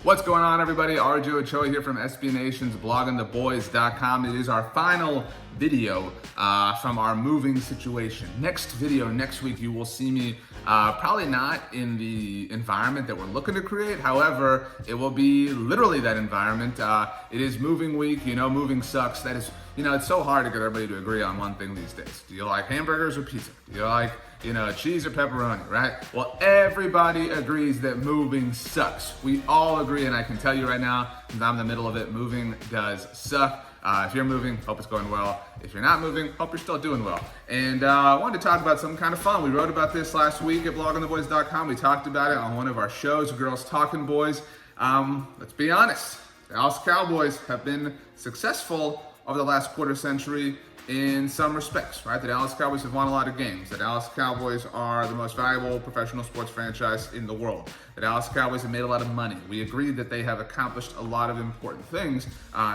What's going on, everybody? RJ Ochoa here from SB Nation's bloggingtheboys.com. It is our final video from our moving situation. Next video, next week, you will see me probably not in the environment that we're looking to create. However, it will be literally that environment. It is moving week. You know, moving sucks. That is, it's so hard to get everybody to agree on one thing these days. Do you like hamburgers or pizza? Do you like, cheese or pepperoni, right? Well, everybody agrees that moving sucks. We all agree, and I can tell you right now, since I'm in the middle of it, moving does suck. If you're moving, hope it's going well. If you're not moving, hope you're still doing well. And I wanted to talk about something kind of fun. We wrote about this last week at bloggingtheboys.com. We talked about it on one of our shows, Girls Talking Boys. Let's be honest. The Dallas Cowboys have been successful over the last quarter century in some respects, right? The Dallas Cowboys have won a lot of games. The Dallas Cowboys are the most valuable professional sports franchise in the world. The Dallas Cowboys have made a lot of money. We agree that they have accomplished a lot of important things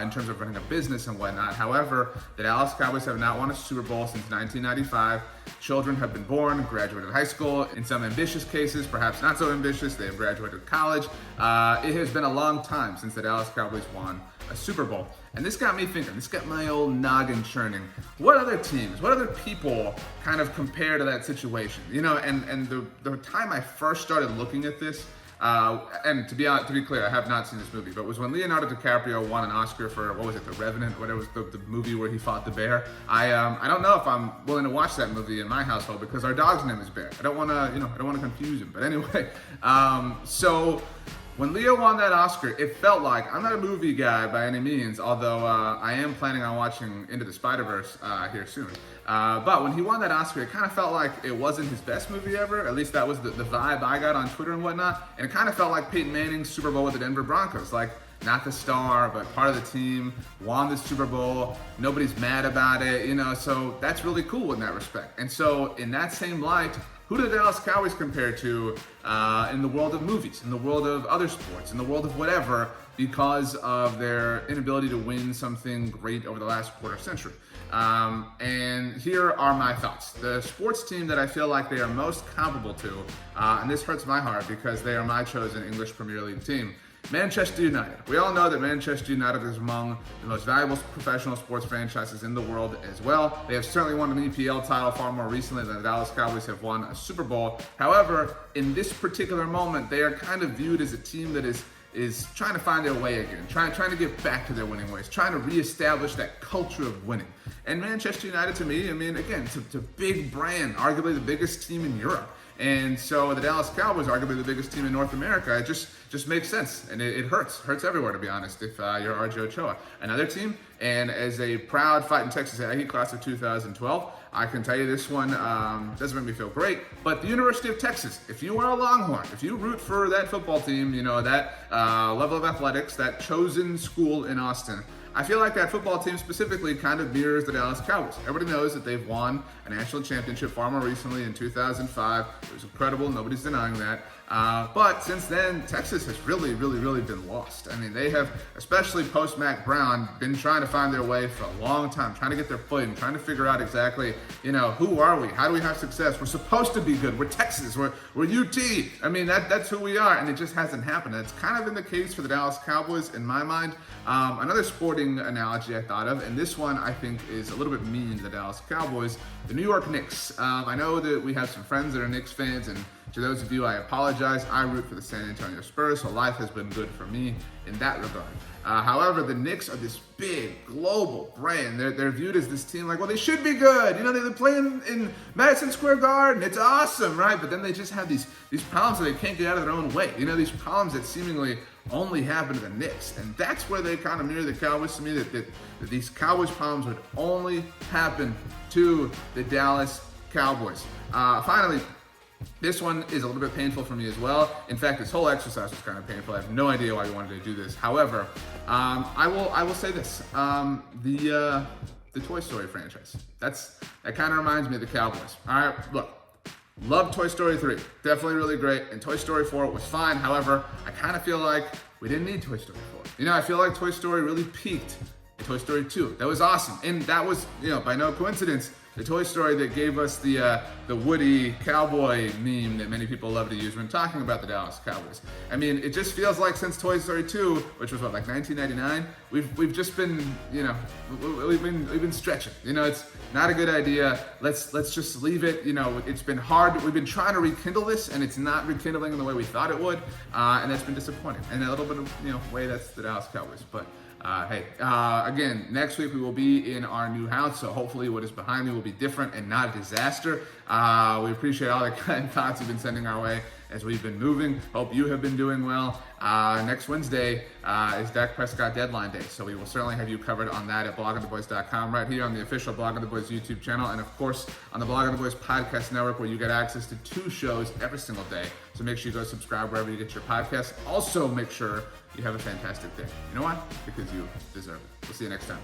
in terms of running a business and whatnot. However, the Dallas Cowboys have not won a Super Bowl since 1995. Children have been born, graduated high school. In some ambitious cases, perhaps not so ambitious, they have graduated college. It has been a long time since the Dallas Cowboys won a Super Bowl. And this got me thinking, this got my old noggin churning. What other teams, what other people kind of compare to that situation? And the time I first started looking at this, and to be clear, I have not seen this movie, but it was when Leonardo DiCaprio won an Oscar for, what was it, The Revenant, whatever was the movie where he fought the bear. I don't know if I'm willing to watch that movie in my household because our dog's name is Bear. I don't want to confuse him, but anyway, so when Leo won that Oscar, it felt like, I'm not a movie guy by any means, although I am planning on watching Into the Spider-Verse here soon. But when he won that Oscar, it kind of felt like it wasn't his best movie ever. At least that was the vibe I got on Twitter and whatnot. And it kind of felt like Peyton Manning's Super Bowl with the Denver Broncos. Like, not the star, but part of the team, won the Super Bowl. Nobody's mad about it, so that's really cool in that respect. And so in that same light, who do the Dallas Cowboys compare to in the world of movies, in the world of other sports, in the world of whatever, because of their inability to win something great over the last quarter century? And here are my thoughts. The sports team that I feel like they are most comparable to, and this hurts my heart because they are my chosen English Premier League team, Manchester United. We all know that Manchester United is among the most valuable professional sports franchises in the world as well. They have certainly won an EPL title far more recently than the Dallas Cowboys have won a Super Bowl. However, in this particular moment, they are kind of viewed as a team that is trying to find their way again, trying to get back to their winning ways, trying to reestablish that culture of winning. And Manchester United, to me, again, it's a big brand, arguably the biggest team in Europe. And so the Dallas Cowboys, arguably the biggest team in North America, it just makes sense. And it hurts everywhere, to be honest, if you're RJ Ochoa. Another team, and as a proud fighting Texas Aggie class of 2012, I can tell you this one doesn't make me feel great, but the University of Texas, if you are a Longhorn, if you root for that football team, that level of athletics, that chosen school in Austin, I feel like that football team specifically kind of mirrors the Dallas Cowboys. Everybody knows that they've won a national championship far more recently in 2005. It was incredible. Nobody's denying that. But since then, Texas has really been lost. They have, especially post Mac Brown, been trying to find their way for a long time, trying to get their footing, trying to figure out exactly, who are we? How do we have success? We're supposed to be good. We're Texas. We're UT. That's who we are, and it just hasn't happened. And it's kind of been the case for the Dallas Cowboys in my mind. Another sporting analogy I thought of, and this one I think is a little bit mean to the Dallas Cowboys, the New York Knicks. I know that we have some friends that are Knicks fans, and to those of you, I apologize. I root for the San Antonio Spurs, so life has been good for me in that regard. However, the Knicks are this big global brand. They're viewed as this team like, well, they should be good. They play in Madison Square Garden. It's awesome, right? But then they just have these problems that they can't get out of their own way. These problems that seemingly only happen to the Knicks. And that's where they kind of mirror the Cowboys to me, that these Cowboys problems would only happen to the Dallas Cowboys. Finally, this one is a little bit painful for me as well. In fact, this whole exercise was kind of painful. I have no idea why you wanted to do this. However, I will say this: the Toy Story franchise. That kind of reminds me of the Cowboys. All right, look, love Toy Story 3, definitely really great, and Toy Story 4 was fine. However, I kind of feel like we didn't need Toy Story 4. I feel like Toy Story really peaked in Toy Story 2. That was awesome, and that was, by no coincidence, the toy story that gave us the Woody cowboy meme that many people love to use when talking about the Dallas Cowboys. I mean, it just feels like since Toy Story 2, which was what, like 1999, we've just been, you know, we've been stretching. You know, it's not a good idea. Let's just leave it. You know, it's been hard. We've been trying to rekindle this, and it's not rekindling in the way we thought it would, and that's been disappointing. And a little bit of, you know, way that's the Dallas Cowboys. But hey, again, next week we will be in our new house, so hopefully what is behind me will be different and not a disaster. We appreciate all the kind thoughts you've been sending our way as we've been moving. Hope you have been doing well. Next Wednesday is Dak Prescott deadline day, so we will certainly have you covered on that at bloggingtheboys.com, right here on the official Blogging the Boys YouTube channel, and of course on the Blogging the Boys podcast network, where you get access to 2 shows every single day. So make sure you go subscribe wherever you get your podcasts. Also make sure you have a fantastic day. You know why? Because you deserve it. We'll see you next time.